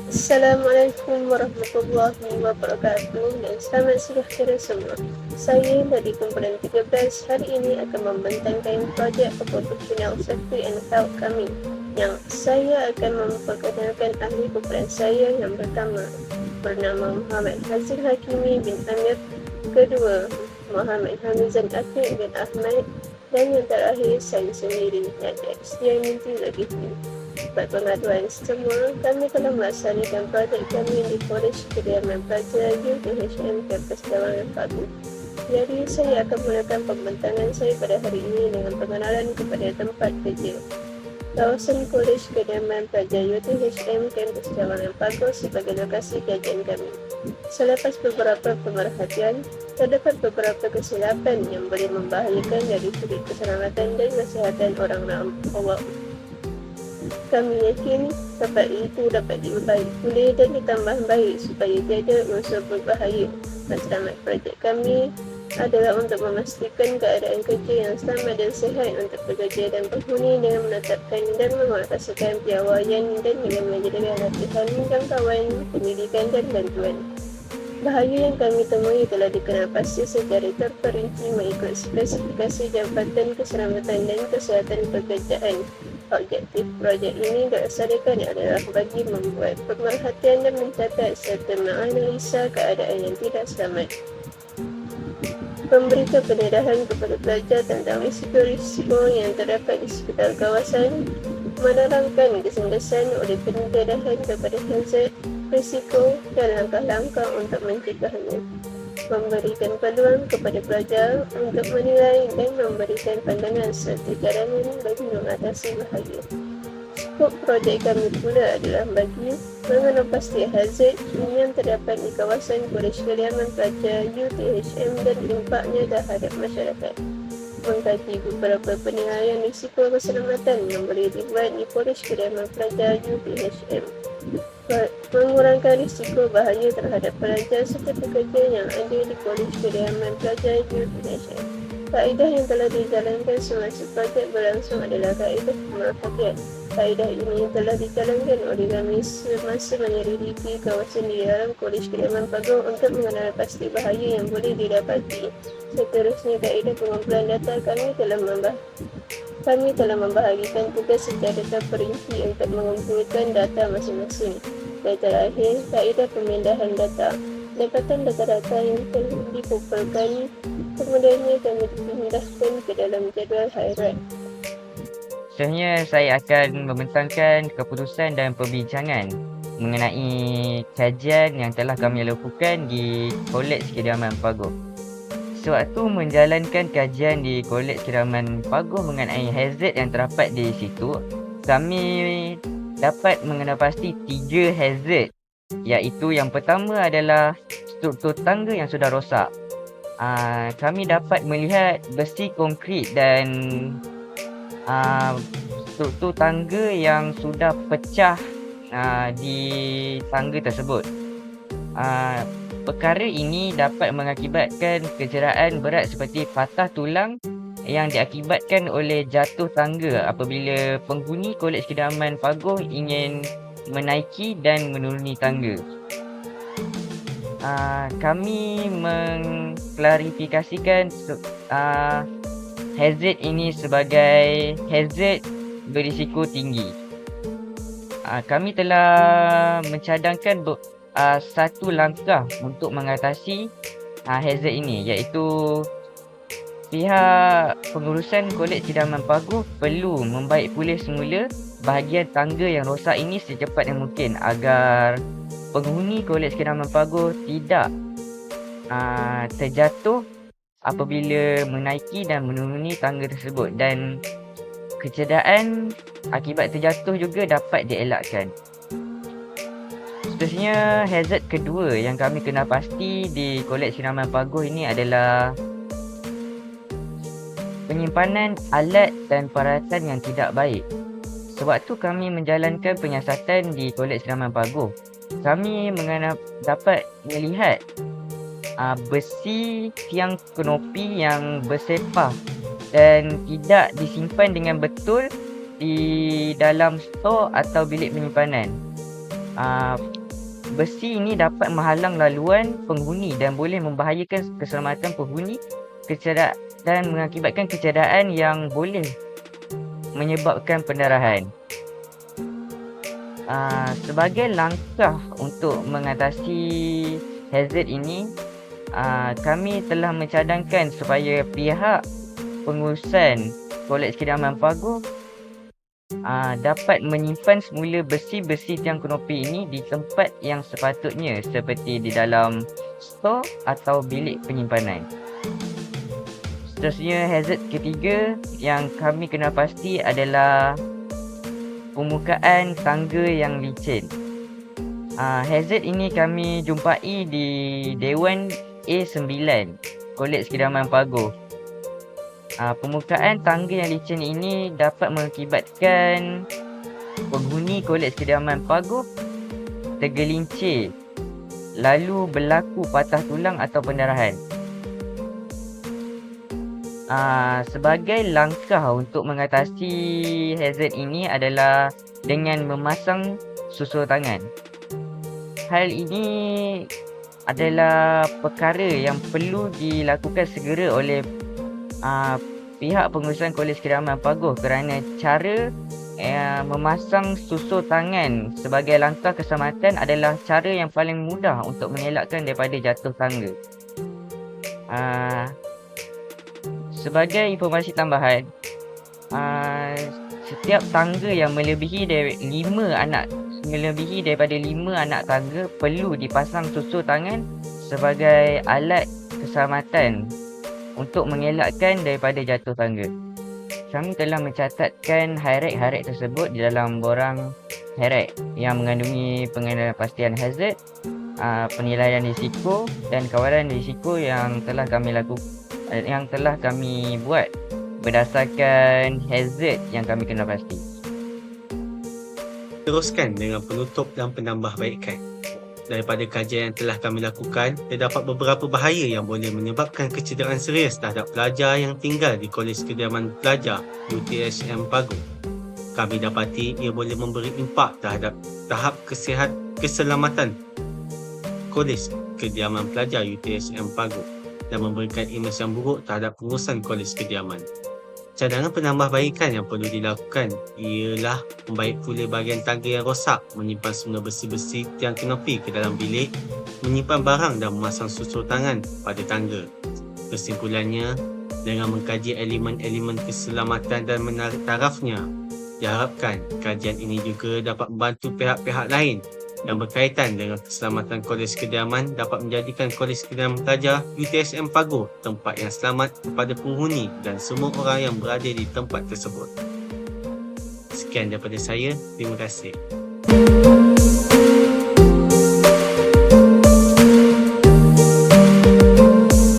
Assalamualaikum warahmatullahi wabarakatuh dan selamat sejahtera semua. Saya dari kumpulan 13 hari ini akan membentangkan projek Occupational Safety and Health kami, yang saya akan memperkenalkan ahli kumpulan saya yang pertama bernama Muhammad Hazil Hakimi bin Amir, kedua Muhammad Hamizan Afiq bin Ahmad, dan yang terakhir saya sendiri yang Extia Minti Zulkifli. Buat pengaduan semua, kami telah melaksanakan projek kami di Kolej Kediaman Pelajar UTHM Kampus Cawangan Pagu. Jadi saya akan mulakan pembentangan saya pada hari ini dengan pengenalan kepada tempat kerja. Kawasan Kolej Kediaman Pelajar UTHM Kampus Cawangan Pagu sebagai lokasi kajian kami. Selepas beberapa pemerhatian, terdapat beberapa kesilapan yang boleh membahayakan dari sudut keselamatan dan kesihatan orang awam. Kami yakin tempat itu dapat diperbaiki dan ditambah baik supaya tiada unsur berbahaya. Matlamat projek kami adalah untuk memastikan keadaan kerja yang selamat dan sihat untuk pekerja dan penghuni dengan menetapkan dan menguatkan piawaian dan dengan menyediakan latihan jangkauan, pendidikan dan bantuan. Bahaya yang kami temui telah dikenal pasti secara terperinci mengikut spesifikasi Jabatan Keselamatan dan Kesihatan Pekerjaan. Objektif projek ini dilaksanakan adalah bagi membuat pemerhatian dan mencatat serta menganalisa keadaan yang tidak selamat, memberikan pendedahan kepada pelajar tentang risiko-risiko yang terdapat di sekitar kawasan, menerangkan kesan oleh pendedahan kepada hazard, risiko dan langkah-langkah untuk mencegahnya, memberikan peluang kepada pelajar untuk menilai dan memberikan pandangan serta cadangan bagi mengatasi bahaya. Skop projek kami pula adalah bagi mengenal pasti hazard yang terdapat di kawasan Kolej Kediaman Pelajar UTHM dan impaknya terhadap masyarakat, mengkaji beberapa penilaian risiko keselamatan yang boleh dibuat di Kolej Kediaman Pelajar UTHM, mengurangkan risiko bahaya terhadap pelajar serta pekerja yang ada di Kolej Kediaman Pelajar UTHM. Kaedah yang telah dijalankan semasa projek berlangsung adalah kaedah pemerhatian. Kaedah ini telah dijalankan oleh kami semasa menyelidiki kawasan di dalam Kolej Kediaman Pagu untuk mengenal pasti bahaya yang boleh didapati. Seterusnya, kaedah pengumpulan data kami telah membahagikan tugas secara terperinci untuk mengumpulkan data masing-masing. Dan terakhir, kaedah pemindahan data. Dapatan data-data yang telah dikumpulkan kemudiannya kami dipindahkan ke dalam jadual hierarki. Seterusnya, saya akan membentangkan keputusan dan perbincangan mengenai kajian yang telah kami lakukan di Kolej Kediaman Paguh. Sewaktu menjalankan kajian di Kolej Kediaman Paguh mengenai hazard yang terdapat di situ, kami dapat mengenal pasti 3 hazard, iaitu yang pertama adalah struktur tangga yang sudah rosak. Kami dapat melihat besi konkrit dan struktur tangga yang sudah pecah di tangga tersebut. Perkara ini dapat mengakibatkan kecederaan berat seperti patah tulang yang diakibatkan oleh jatuh tangga apabila penghuni Kolej Kediaman Paguh ingin menaiki dan menuruni tangga. Kami mengklarifikasikan hazard ini sebagai hazard berisiko tinggi. Kami telah mencadangkan satu langkah untuk mengatasi hazard ini, iaitu pihak pengurusan Kolej Kediaman Paguh perlu membaik pulih semula bahagian tangga yang rosak ini secepat yang mungkin agar penghuni Kolej Kediaman Paguh tidak terjatuh apabila menaiki dan menuruni tangga tersebut, dan kecederaan akibat terjatuh juga dapat dielakkan. Seterusnya, hazard kedua yang kami kenal pasti di Kolej Kediaman Paguh ini adalah penyimpanan alat dan peralatan yang tidak baik. Sewaktu kami menjalankan penyiasatan di Kolej Kediaman Paguh, kami dapat melihat besi tiang kanopi yang bersepah dan tidak disimpan dengan betul di dalam stor atau bilik penyimpanan. Besi ini dapat menghalang laluan penghuni dan boleh membahayakan keselamatan penghuni dan mengakibatkan kecederaan yang boleh menyebabkan pendarahan. Sebagai langkah untuk mengatasi hazard ini, kami telah mencadangkan supaya pihak pengurusan Kolej Kediaman Paguh dapat menyimpan semula besi-besi tiang kanopi ini di tempat yang sepatutnya, seperti di dalam stor atau bilik penyimpanan. Seterusnya, hazard ketiga yang kami kena pasti adalah permukaan tangga yang licin. Hazard ini kami jumpai di Dewan A9 Kolej Kediaman Paguh. Permukaan tangga yang licin ini dapat mengakibatkan penghuni Kolej Kediaman Paguh tergelincir, lalu berlaku patah tulang atau pendarahan. Sebagai langkah untuk mengatasi hazard ini adalah dengan memasang susur tangan. Hal ini adalah perkara yang perlu dilakukan segera oleh pihak pengurusan Kolej Kediaman Paguh kerana cara memasang susur tangan sebagai langkah keselamatan adalah cara yang paling mudah untuk mengelakkan daripada jatuh tangga. Sebagai informasi tambahan, setiap tangga yang melebihi daripada 5 anak tangga perlu dipasang susur tangan sebagai alat keselamatan untuk mengelakkan daripada jatuh tangga. Kami telah mencatatkan hairat tersebut di dalam borang hairat yang mengandungi pengenalan pastian hazard, penilaian risiko dan kawalan risiko yang telah kami buat berdasarkan hazard yang kami kena pasti. Teruskan dengan penutup dan penambahbaikan. Daripada kajian yang telah kami lakukan, terdapat beberapa bahaya yang boleh menyebabkan kecederaan serius terhadap pelajar yang tinggal di Kolej Kediaman Pelajar UTSM Paguh. Kami dapati ia boleh memberi impak terhadap tahap keselamatan Kolej Kediaman Pelajar UTSM Paguh dan memberikan imej yang buruk terhadap pengurusan Kolej Kediaman. Cadangan penambahbaikan yang perlu dilakukan ialah membaik pula bahagian tangga yang rosak, menyimpan semula besi-besi tiang kanopi ke dalam bilik, menyimpan barang dan memasang susur tangan pada tangga. Kesimpulannya, dengan mengkaji elemen-elemen keselamatan dan menarik tarafnya, diharapkan kajian ini juga dapat membantu pihak-pihak lain yang berkaitan dengan keselamatan Kolej Kediaman dapat menjadikan Kolej Kediaman Pelajar UTSM Paguh tempat yang selamat kepada penghuni dan semua orang yang berada di tempat tersebut. Sekian daripada saya. Terima kasih.